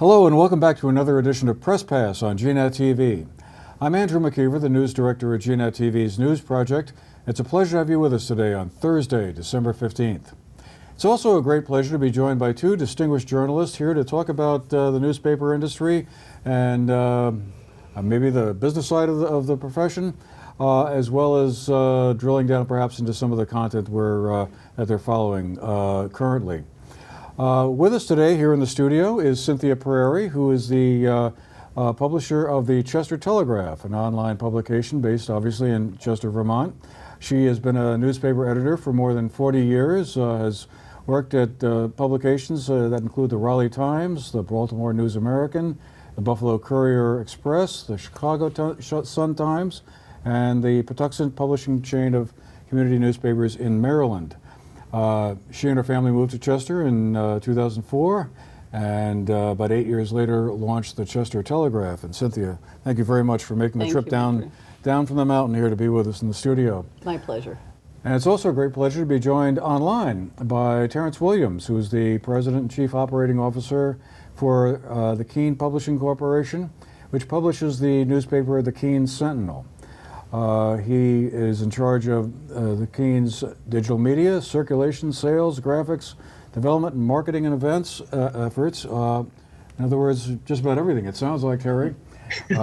Hello and welcome back to another edition of Press Pass on GNAT-TV. I'm Andrew McKeever, the news director at GNAT-TV's News Project. It's a pleasure to have you with us today on Thursday, December 15th. It's also a great pleasure to be joined by two distinguished journalists here to talk about the newspaper industry and maybe the business side of the profession, as well as drilling down perhaps into some of the content that they're following currently. With us today here in the studio is Cynthia Prairie, who is the publisher of the Chester Telegraph, an online publication based obviously in Chester, Vermont. She has been a newspaper editor for more than 40 years, has worked at publications that include the Raleigh Times, the Baltimore News American, the Buffalo Courier Express, the Chicago Sun Times, and the Patuxent publishing chain of community newspapers in Maryland. She and her family moved to Chester in 2004, and about 8 years later launched the Chester Telegraph. And Cynthia, thank you very much for making the trip down from the mountain here to be with us in the studio. My pleasure. And it's also a great pleasure to be joined online by Terrence Williams, who is the President and Chief Operating Officer for the Keene Publishing Corporation, which publishes the newspaper The Keene Sentinel. He is in charge of the Keene's digital media, circulation, sales, graphics, development, and marketing and events efforts. In other words, just about everything, it sounds like, Terry. He's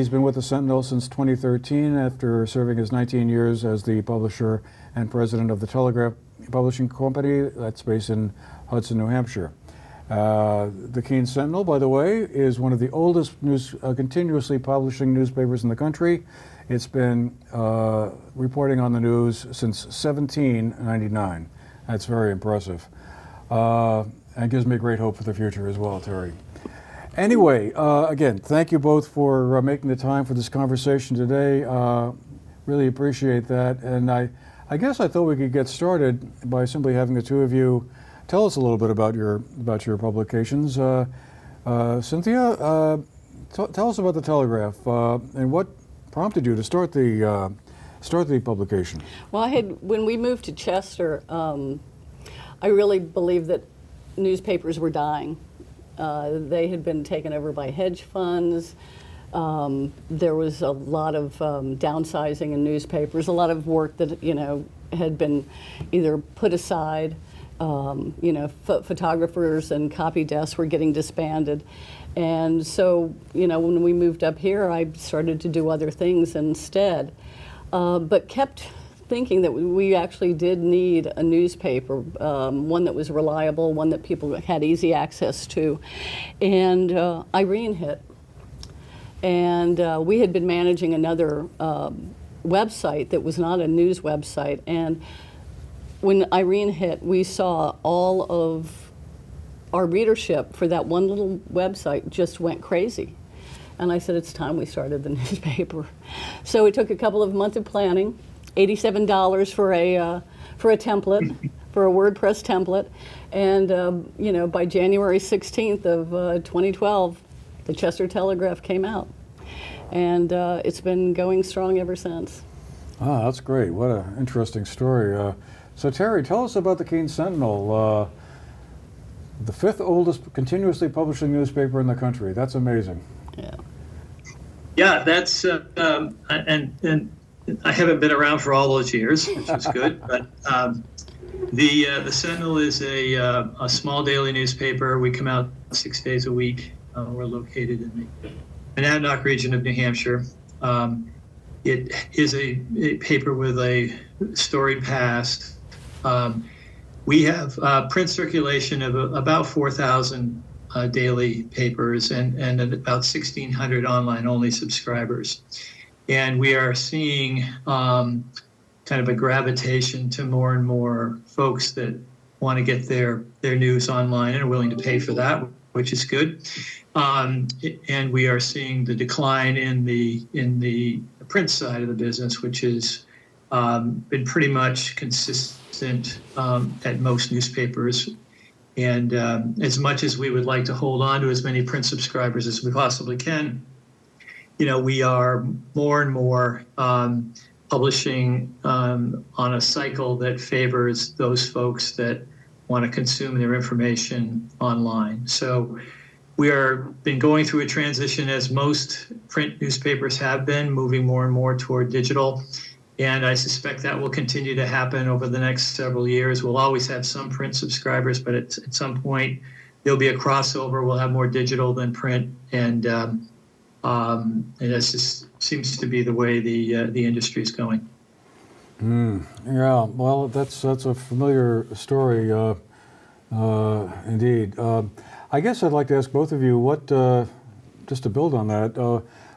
been with the Sentinel since 2013 after serving his 19 years as the publisher and president of the Telegraph Publishing Company that's based in Hudson, New Hampshire. The Keene Sentinel, by the way, is one of the oldest continuously publishing newspapers in the country. It's been reporting on the news since 1799. That's very impressive. And gives me great hope for the future as well, Terry. Anyway, again, thank you both for making the time for this conversation today. Really appreciate that. And I guess I thought we could get started by simply having the two of you tell us a little bit about your publications. Cynthia, tell us about the Telegraph and what prompted you to start the publication. Well, when we moved to Chester, I really believed that newspapers were dying. They had been taken over by hedge funds. There was a lot of downsizing in newspapers, a lot of work that had been either put aside. Photographers and copy desks were getting disbanded. And so, when we moved up here, I started to do other things instead, but kept thinking that we actually did need a newspaper, one that was reliable, one that people had easy access to. And Irene hit. And we had been managing another website that was not a news website. And when Irene hit, we saw all of our readership for that one little website just went crazy. And I said, it's time we started the newspaper. So it took a couple of months of planning, $87 for a template, for a WordPress template. And by January 16th of 2012, the Chester Telegraph came out. And it's been going strong ever since. Ah, that's great. What an interesting story. So Terry, tell us about the Keene Sentinel, the fifth oldest continuously publishing newspaper in the country. That's amazing. Yeah. Yeah, that's and I haven't been around for all those years, which is good. But the Sentinel is a small daily newspaper. We come out 6 days a week. We're located in the Monadnock region of New Hampshire. It is a paper with a storied past. We have print circulation of about 4,000 daily papers and about 1,600 online-only subscribers. And we are seeing kind of a gravitation to more and more folks that want to get their news online and are willing to pay for that, which is good. And we are seeing the decline in the print side of the business, which has been pretty much consistent at most newspapers. And as much as we would like to hold on to as many print subscribers as we possibly can, we are more and more publishing on a cycle that favors those folks that want to consume their information online. So we are been going through a transition, as most print newspapers have been, moving more and more toward digital. And I suspect that will continue to happen over the next several years. We'll always have some print subscribers, but at some point there'll be a crossover. We'll have more digital than print, and that just seems to be the way the industry is going. Yeah, well, that's a familiar story, indeed. I guess I'd like to ask both of you, what, just to build on that,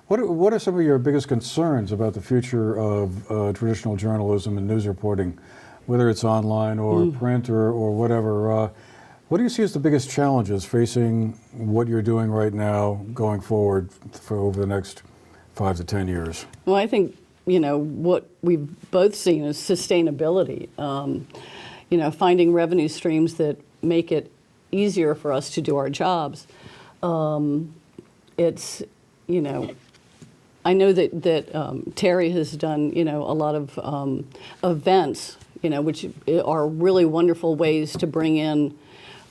what are some of your biggest concerns about the future of traditional journalism and news reporting, whether it's online or print or whatever? What do you see as the biggest challenges facing what you're doing right now going forward for over the next 5 to 10 years? Well, I think, what we've both seen is sustainability. Finding revenue streams that make it easier for us to do our jobs. It's, I know that Terry has done, a lot of events, which are really wonderful ways to bring in,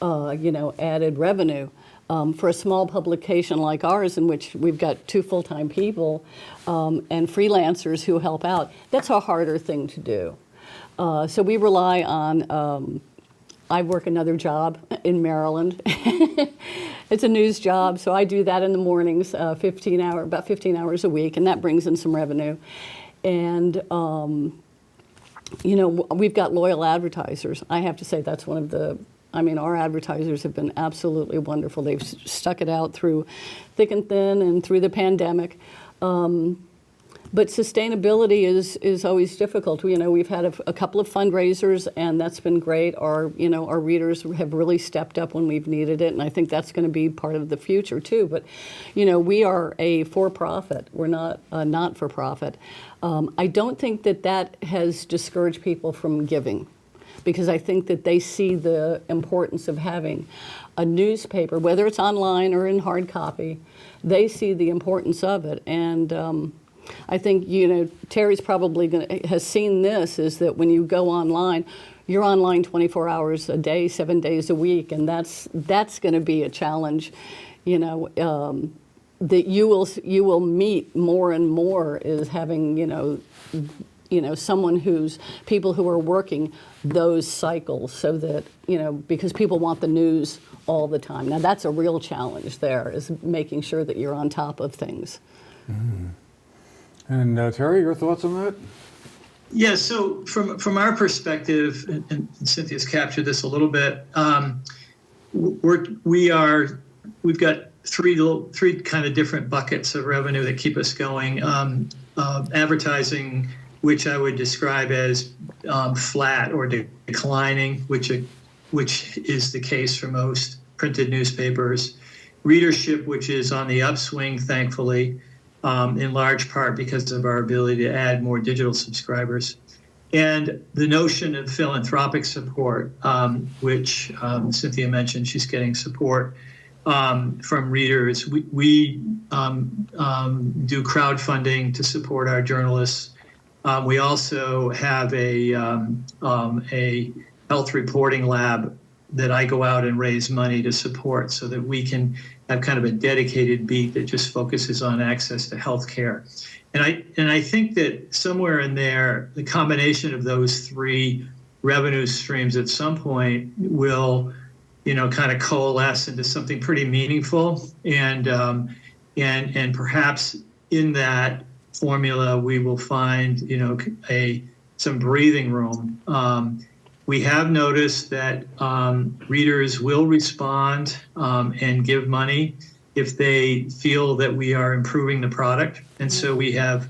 added revenue. For a small publication like ours, in which we've got 2 full-time people and freelancers who help out, that's a harder thing to do. So we rely on, I work another job in Maryland. It's a news job, so I do that in the mornings, about 15 hours a week, and that brings in some revenue. And, we've got loyal advertisers. I have to say that's one of the, our advertisers have been absolutely wonderful. They've stuck it out through thick and thin and through the pandemic. But sustainability is always difficult. We've had a couple of fundraisers, and that's been great. Our readers have really stepped up when we've needed it, and I think that's going to be part of the future too. But, we are a for-profit. We're not a not-for-profit. I don't think that has discouraged people from giving, because I think that they see the importance of having a newspaper, whether it's online or in hard copy. They see the importance of it, and I think, Terry's probably has seen this, is that when you go online, you're online 24 hours a day, 7 days a week, and that's going to be a challenge, that you will meet more and more, is having, people who are working those cycles, so that, because people want the news all the time. Now that's a real challenge there, is making sure that you're on top of things. Mm. And Terry, your thoughts on that? Yeah, so from our perspective, and Cynthia's captured this a little bit, we've got three kind of different buckets of revenue that keep us going. Advertising, which I would describe as flat or declining, which is the case for most printed newspapers. Readership, which is on the upswing, thankfully, in large part because of our ability to add more digital subscribers. And the notion of philanthropic support, which Cynthia mentioned, she's getting support from readers. We do crowdfunding to support our journalists. We also have a health reporting lab that I go out and raise money to support, so that we can have kind of a dedicated beat that just focuses on access to health care. And I think that somewhere in there, the combination of those 3 revenue streams at some point will, kind of coalesce into something pretty meaningful. And perhaps in that formula, we will find, some breathing room. We have noticed that readers will respond and give money if they feel that we are improving the product. And so we have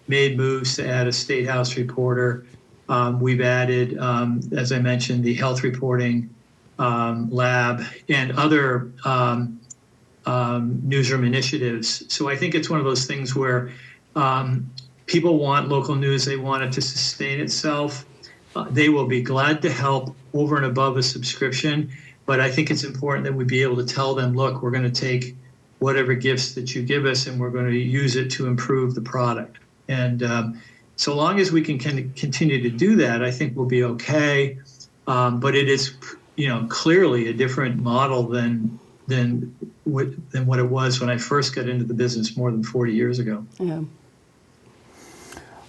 made moves to add a State House reporter. We've added, as I mentioned, the health reporting lab and other newsroom initiatives. So I think it's one of those things where people want local news. They want it to sustain itself. They will be glad to help over and above a subscription, but I think it's important that we be able to tell them, look, we're going to take whatever gifts that you give us and we're going to use it to improve the product. And so long as we can continue to do that, I think we'll be okay. But it is clearly a different model than what it was when I first got into the business more than 40 years ago. Yeah.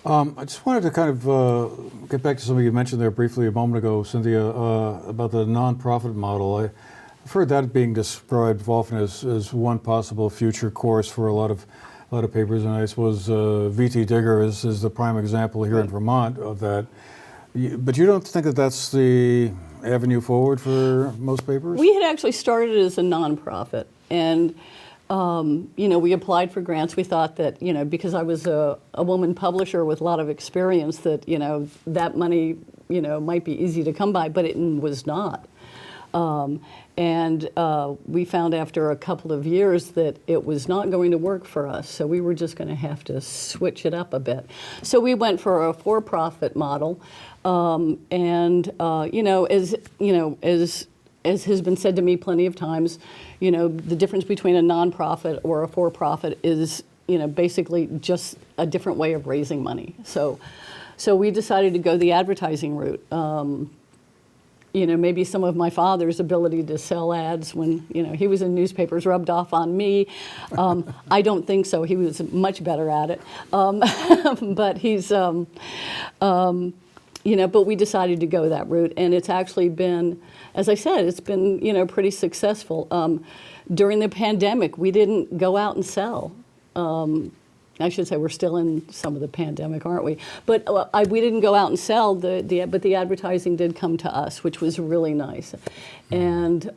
I just wanted to kind of get back to something you mentioned there briefly a moment ago, Cynthia, about the nonprofit model. I've heard that being described often as one possible future course for a lot of papers, and I suppose VT Digger is the prime example here in Vermont of that. But you don't think that that's the avenue forward for most papers? We had actually started as a nonprofit, and we applied for grants. We thought that, because I was a woman publisher with a lot of experience, that, that money, might be easy to come by, but it was not. And we found after a couple of years that it was not going to work for us, so we were just going to have to switch it up a bit. So we went for a for-profit model, as has been said to me plenty of times, the difference between a nonprofit or a for-profit is, basically just a different way of raising money. So we decided to go the advertising route. Maybe some of my father's ability to sell ads when, he was in newspapers rubbed off on me. I don't think so. He was much better at it. But he's, but we decided to go that route. And it's actually been, as I said, it's been, pretty successful. During the pandemic, we didn't go out and sell. I should say we're still in some of the pandemic, aren't we? But we didn't go out and sell, but the advertising did come to us, which was really nice. And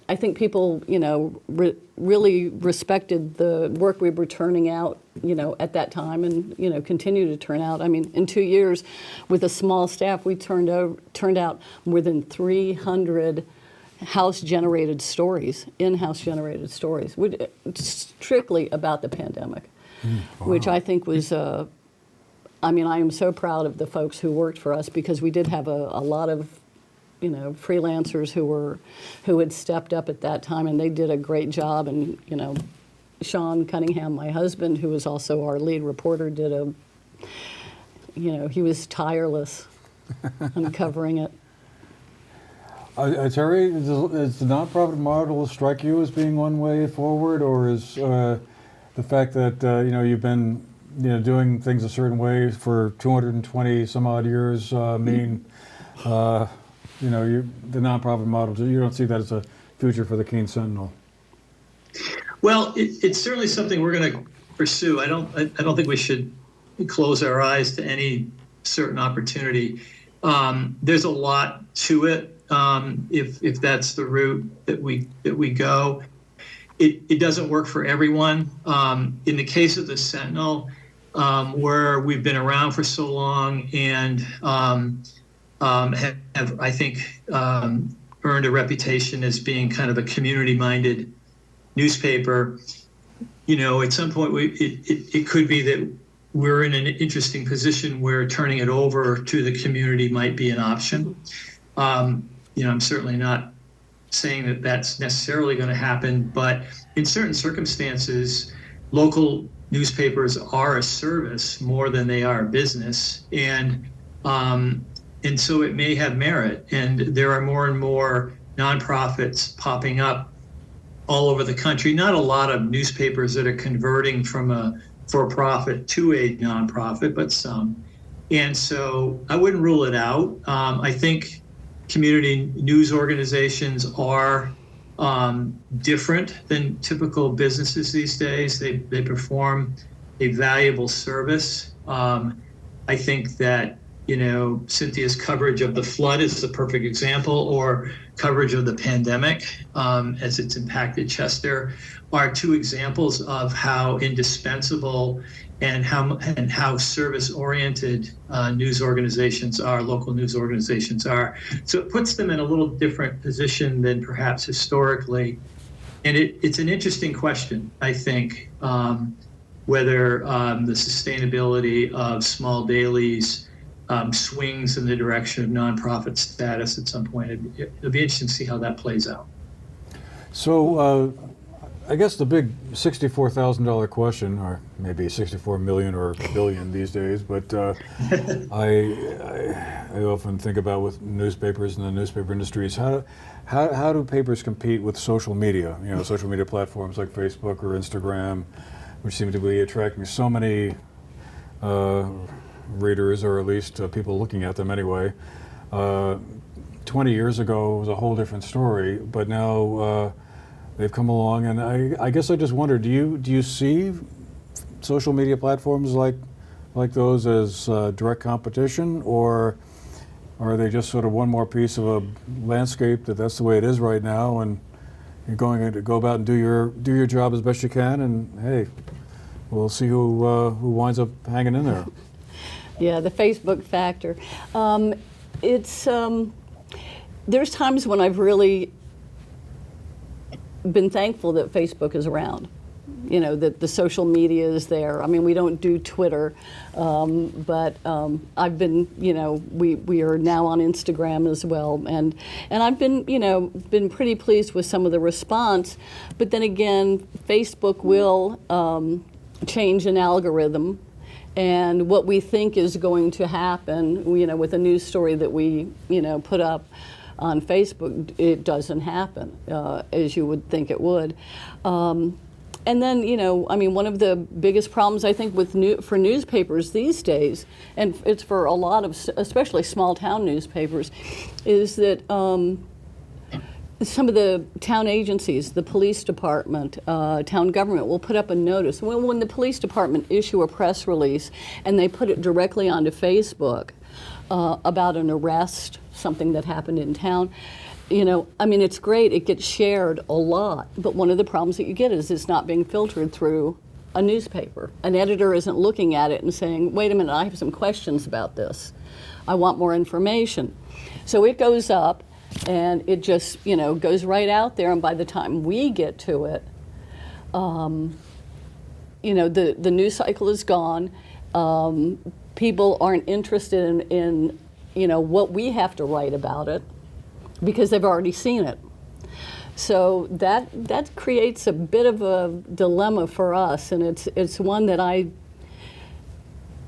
I think people, really respected the work we were turning out, at that time, and continue to turn out. I mean, in 2 years, with a small staff, we turned out more than 300 in-house generated stories, strictly about the pandemic. Wow. Which I think was, I am so proud of the folks who worked for us, because we did have a lot of, freelancers who had stepped up at that time, and they did a great job. And, Sean Cunningham, my husband, who was also our lead reporter, did he was tireless on covering it. Terry, does the nonprofit model strike you as being one way forward, or is the fact that you've been doing things a certain way for 220 some odd years mean the nonprofit model, you don't see that as a future for the Keene Sentinel? Well, it's certainly something we're going to pursue. I don't think we should close our eyes to any certain opportunity. There's a lot to it. If that's the route that we go. It doesn't work for everyone. In the case of the Sentinel, where we've been around for so long and have, I think, earned a reputation as being kind of a community-minded newspaper, at some point it could be that we're in an interesting position where turning it over to the community might be an option. I'm certainly not saying that that's necessarily going to happen, but in certain circumstances, local newspapers are a service more than they are a business, and so it may have merit. And there are more and more nonprofits popping up all over the country. Not a lot of newspapers that are converting from a for-profit to a nonprofit, but some. And so I wouldn't rule it out. I think community news organizations are different than typical businesses these days. They perform a valuable service. I think that Cynthia's coverage of the flood is the perfect example, or coverage of the pandemic as it's impacted Chester, are two examples of how indispensable and how service-oriented news organizations are, local news organizations are. So it puts them in a little different position than perhaps historically. And it's an interesting question, I think, whether the sustainability of small dailies swings in the direction of nonprofit status at some point. It'll be interesting to see how that plays out. So I guess the big $64,000 question, or maybe 64 million or billion these days, but I often think about with newspapers and the newspaper industry is how do papers compete with social media? You know, social media platforms like Facebook or Instagram, which seem to be attracting so many readers, or at least people looking at them anyway. 20 years ago it was a whole different story, but now they've come along, and I guess I just wonder, do you see social media platforms like those as direct competition, or are they just sort of one more piece of a landscape that's the way it is right now, and you're going to go about and do your job as best you can, and hey, we'll see who winds up hanging in there. Yeah, the Facebook factor. There's times when I've really been thankful that Facebook is around. You know, that the social media is there. I mean, we don't do Twitter, but I've been, you know, we are now on Instagram as well, and I've been, you know, been pretty pleased with some of the response. But then again, Facebook will change an algorithm, and what we think is going to happen, you know, with a news story that we, you know, put up on Facebook, it doesn't happen as you would think it would. And then, you know, I mean, one of the biggest problems I think for newspapers these days, and it's for a lot of, especially small town newspapers, is that some of the town agencies, the police department, town government will put up a notice. When the police department issue a press release and they put it directly onto Facebook about an arrest, something that happened in town, you know, I mean, it's great, it gets shared a lot, but one of the problems that you get is it's not being filtered through a newspaper. An editor isn't looking at it and saying, wait a minute, I have some questions about this. I want more information. So it goes up, and it just, you know, goes right out there, and by the time we get to it, you know, the news cycle is gone. People aren't interested in, you know, what we have to write about it, because they've already seen it. So that creates a bit of a dilemma for us, and it's one that I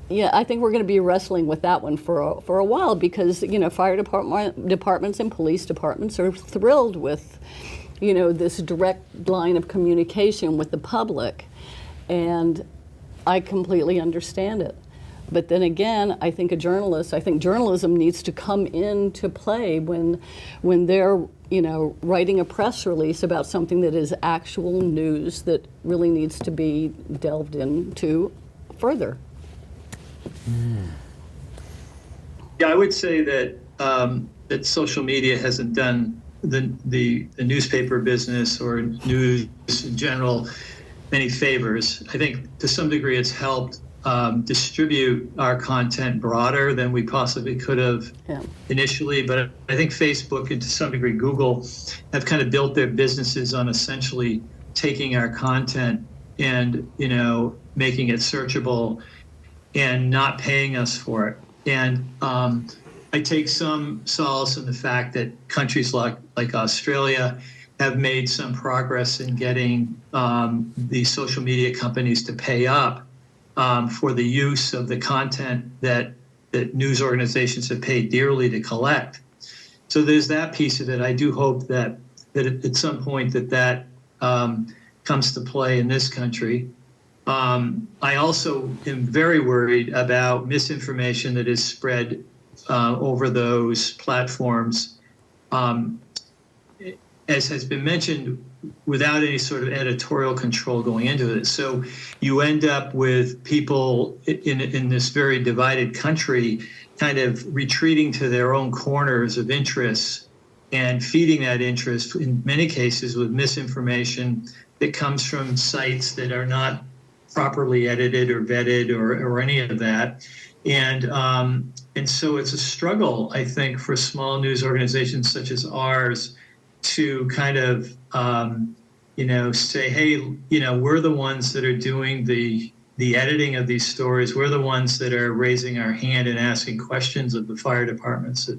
think we're going to be wrestling with that one for a while, because, you know, fire departments and police departments are thrilled with, you know, this direct line of communication with the public, and I completely understand it. But then again, I think journalism needs to come into play when they're, you know, writing a press release about something that is actual news that really needs to be delved into further. Yeah, I would say that that social media hasn't done the newspaper business or news in general many favors. I think to some degree it's helped distribute our content broader than we possibly could have initially. But I think Facebook and to some degree Google have kind of built their businesses on essentially taking our content and, you know, making it searchable and not paying us for it. And I take some solace in the fact that countries like Australia have made some progress in getting the social media companies to pay up for the use of the content that news organizations have paid dearly to collect. So there's that piece of it. I do hope that at some point that comes to play in this country. I also am very worried about misinformation that is spread over those platforms, as has been mentioned, without any sort of editorial control going into it. So you end up with people in this very divided country kind of retreating to their own corners of interest and feeding that interest, in many cases, with misinformation that comes from sites that are not properly edited or vetted or any of that. And so it's a struggle, I think, for small news organizations such as ours to kind of, you know, say, hey, you know, we're the ones that are doing the editing of these stories. We're the ones that are raising our hand and asking questions of the fire departments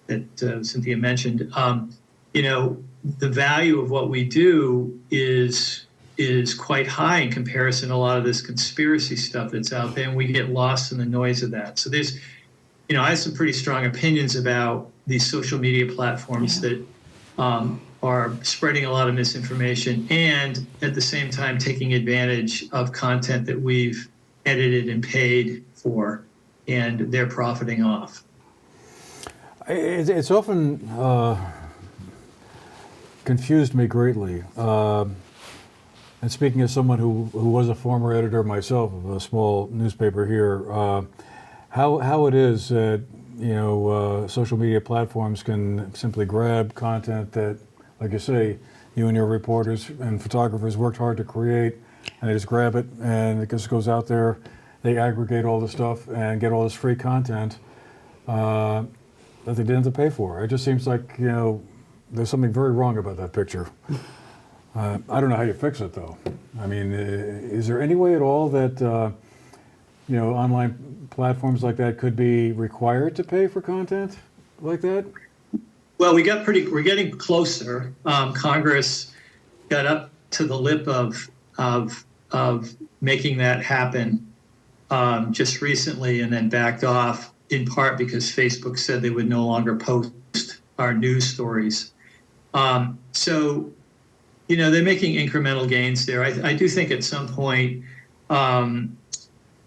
that Cynthia mentioned. You know, the value of what we do is is quite high in comparison to a lot of this conspiracy stuff that's out there, and we get lost in the noise of that. So there's, I have some pretty strong opinions about these social media platforms that are spreading a lot of misinformation and at the same time taking advantage of content that we've edited and paid for, and they're profiting off. It's often confused me greatly. And speaking as someone who was a former editor myself of a small newspaper here, how it is that social media platforms can simply grab content that, like you say, you and your reporters and photographers worked hard to create, and they just grab it and it just goes out there. They aggregate all the stuff and get all this free content that they didn't have to pay for. It just seems like there's something very wrong about that picture. I don't know how you fix it, though. I mean, is there any way at all that online platforms like that could be required to pay for content like that? Well, we're getting closer. Congress got up to the lip of making that happen just recently, and then backed off, in part because Facebook said they would no longer post our news stories. So, they're making incremental gains there. I do think at some point,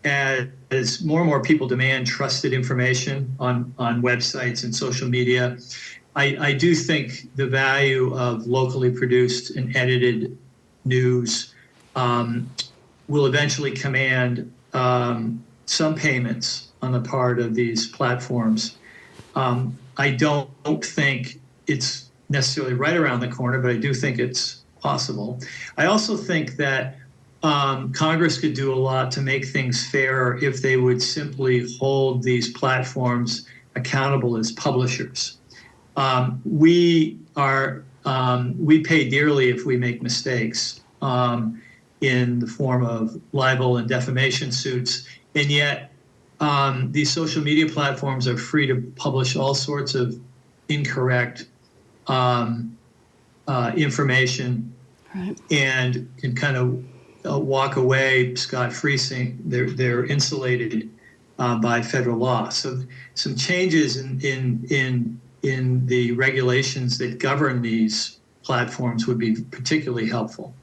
as more and more people demand trusted information on websites and social media, I do think the value of locally produced and edited news will eventually command some payments on the part of these platforms. I don't think it's necessarily right around the corner, but I do think it's possible. I also think that Congress could do a lot to make things fairer if they would simply hold these platforms accountable as publishers. We pay dearly if we make mistakes in the form of libel and defamation suits, and yet these social media platforms are free to publish all sorts of incorrect information, right, and can kind of walk away scot-free, saying they're insulated by federal law. So some changes in the regulations that govern these platforms would be particularly helpful.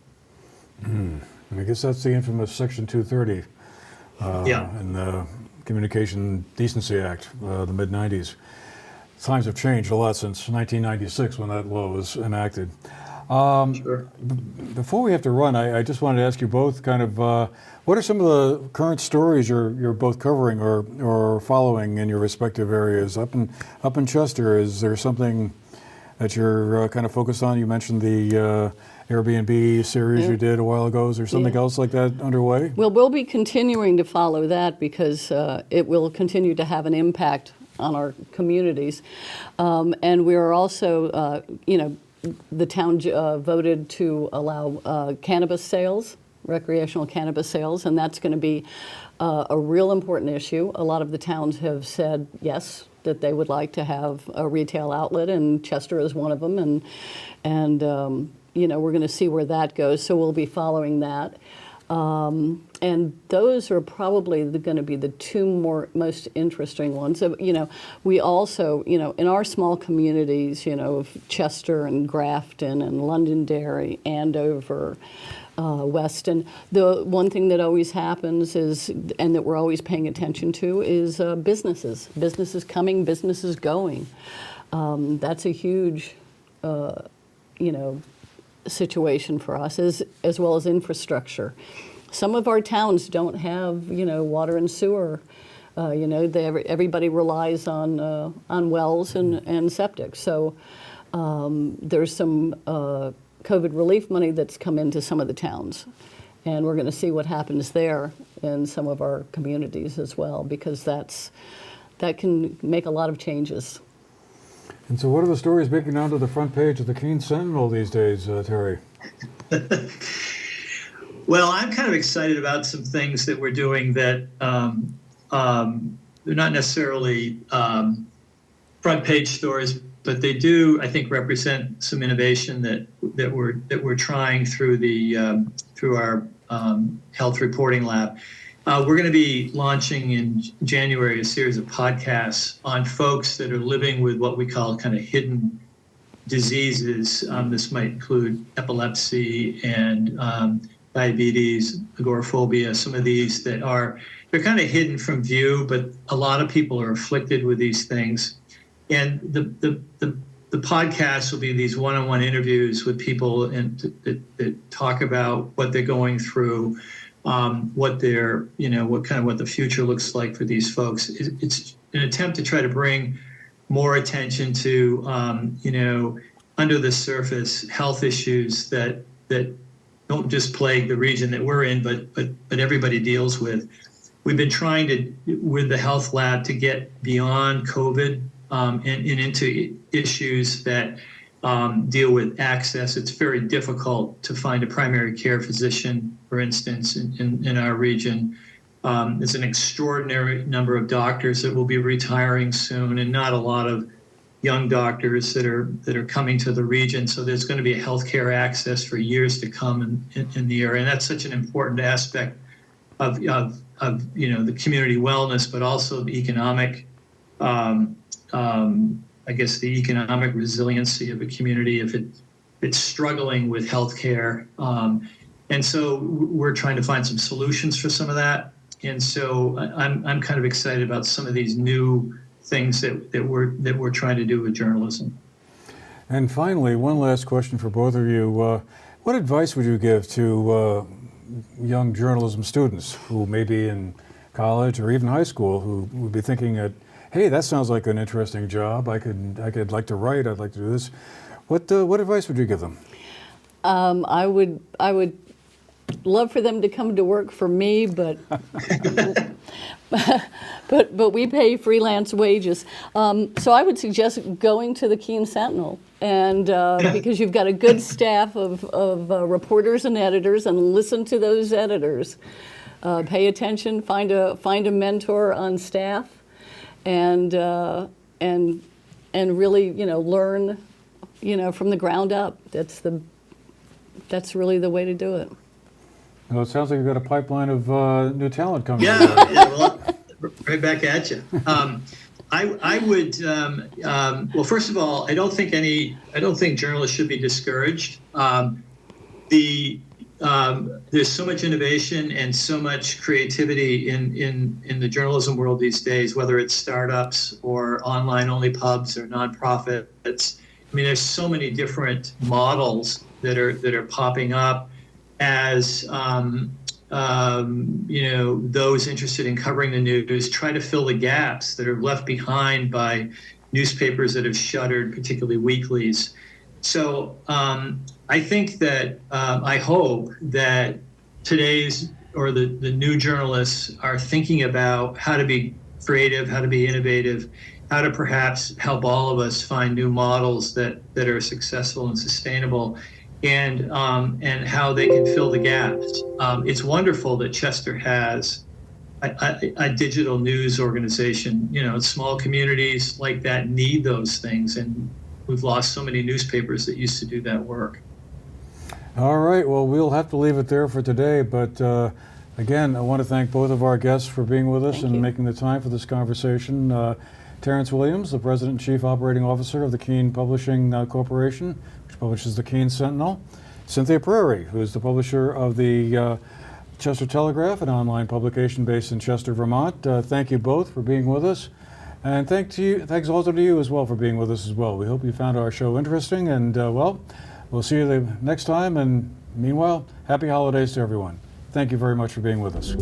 I guess that's the infamous Section 230 in the Communication Decency Act, the mid-'90s. Times have changed a lot since 1996 when that law was enacted. Sure. Before we have to run, I just wanted to ask you both kind of what are some of the current stories you're both covering or following in your respective areas? Up in Chester, is there something that you're kind of focused on? You mentioned the Airbnb series you did a while ago. Is there something else like that underway? Well, we'll be continuing to follow that because it will continue to have an impact on our communities. And we are also, the town voted to allow cannabis sales, recreational cannabis sales, and that's going to be a real important issue. A lot of the towns have said yes, that they would like to have a retail outlet, and Chester is one of them, and we're going to see where that goes, so we'll be following that. And those are probably going to be the two most interesting ones. We also, in our small communities, of Chester and Grafton and Londonderry, Andover, Weston, the one thing that always happens is, and that we're always paying attention to, is businesses. Businesses coming, businesses going. That's a huge, situation for us, as well as infrastructure. Some of our towns don't have, water and sewer. Everybody relies on wells and septic. So there's some COVID relief money that's come into some of the towns, and we're going to see what happens there in some of our communities as well, because that can make a lot of changes. And so what are the stories making onto the front page of the Keene Sentinel these days, Terry? Well, I'm kind of excited about some things that we're doing that they're not necessarily front page stories, but they do, I think, represent some innovation that we're trying through through our health reporting lab. We're going to be launching in January a series of podcasts on folks that are living with what we call kind of hidden diseases. This might include epilepsy and diabetes, agoraphobia, some of these that they're kind of hidden from view, but a lot of people are afflicted with these things. And the podcast will be these one-on-one interviews with people that talk about what they're going through, what the future looks like for these folks. It's an attempt to try to bring more attention to, under the surface health issues that don't just plague the region that we're in, but everybody deals with. We've been trying to, with the health lab, to get beyond COVID and into issues that deal with access. It's very difficult to find a primary care physician, for instance, in our region. There's an extraordinary number of doctors that will be retiring soon, and not a lot of young doctors that are coming to the region. So there's going to be a healthcare access for years to come in the area, and that's such an important aspect of the community wellness, but also the economic. I guess the economic resiliency of a community if it's struggling with healthcare. And so we're trying to find some solutions for some of that. And so I'm kind of excited about some of these new things that we're trying to do with journalism. And finally, one last question for both of you. What advice would you give to young journalism students who may be in college or even high school who would be thinking that, hey, that sounds like an interesting job. I could like to write. I'd like to do this. What advice would you give them? I would love for them to come to work for me, but but we pay freelance wages. So I would suggest going to the Keene Sentinel, and because you've got a good staff of reporters and editors, and listen to those editors. Pay attention. Find a mentor on staff. And really, learn, from the ground up. That's really the way to do it. Well, it sounds like you've got a pipeline of new talent coming. Yeah, well, right back at you. I would. Well, first of all, I don't think journalists should be discouraged. There's so much innovation and so much creativity in the journalism world these days, whether it's startups or online-only pubs or nonprofits. I mean, there's so many different models that are popping up as those interested in covering the news try to fill the gaps that are left behind by newspapers that have shuttered, particularly weeklies. So I think that I hope that today's or the new journalists are thinking about how to be creative, how to be innovative, how to perhaps help all of us find new models that are successful and sustainable, and how they can fill the gaps. It's wonderful that Chester has a digital news organization. Small communities like that need those things, and we've lost so many newspapers that used to do that work. All right, well, we'll have to leave it there for today, but again, I want to thank both of our guests for being with us and making the time for this conversation. Terrence Williams, the President and Chief Operating Officer of the Keene Publishing Corporation, which publishes the Keene Sentinel. Cynthia Prairie, who is the publisher of the Chester Telegraph, an online publication based in Chester, Vermont. Thank you both for being with us. And thanks also to you as well for being with us as well. We hope you found our show interesting, and we'll see you the next time. And meanwhile, happy holidays to everyone. Thank you very much for being with us.